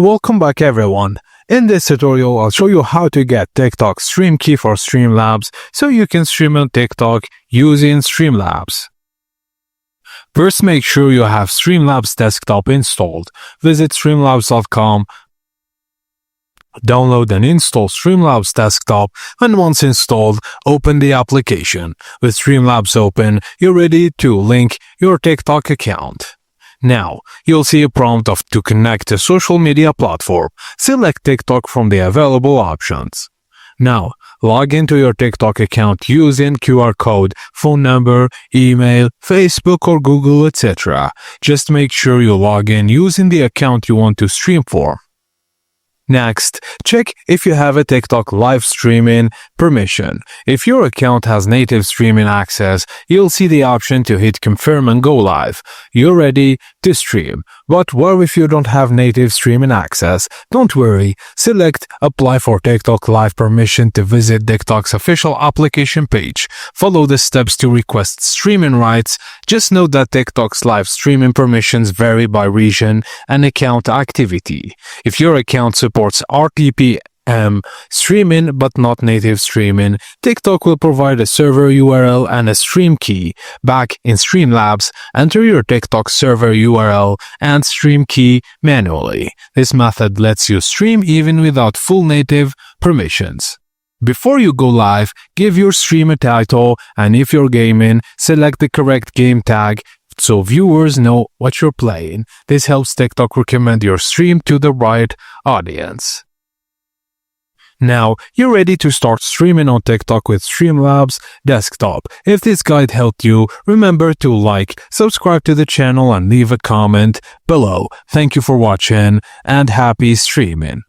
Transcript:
Welcome back everyone. In this tutorial, I'll show you how to get TikTok stream key for Streamlabs so you can stream on TikTok using Streamlabs. First, make sure you have Streamlabs desktop installed. Visit streamlabs.com, download and install Streamlabs desktop, and once installed, open the application. With Streamlabs open, you're ready to link your TikTok account. Now, you'll see a prompt to connect a social media platform. Select TikTok from the available options. Now, log into your TikTok account using QR code, phone number, email, Facebook or Google, etc. Just make sure you log in using the account you want to stream for. Next, check if you have a TikTok live streaming permission. If your account has native streaming access, you'll see the option to hit confirm and go live. You're ready to stream. But what if you don't have native streaming access? Don't worry. Select apply for TikTok live permission to visit TikTok's official application page. Follow the steps to request streaming rights. Just note that TikTok's live streaming permissions vary by region and account activity. If your account supports RTPM streaming but not native streaming, TikTok will provide a server URL and a stream key. Back in Streamlabs, enter your TikTok server URL and stream key manually. This method lets you stream even without full native permissions. Before you go live, give your stream a title, and if you're gaming, select the correct game tag so viewers know what you're playing. This helps TikTok recommend your stream to the right audience. Now, you're ready to start streaming on TikTok with Streamlabs desktop. If this guide helped you, remember to like, subscribe to the channel and leave a comment below. Thank you for watching and happy streaming.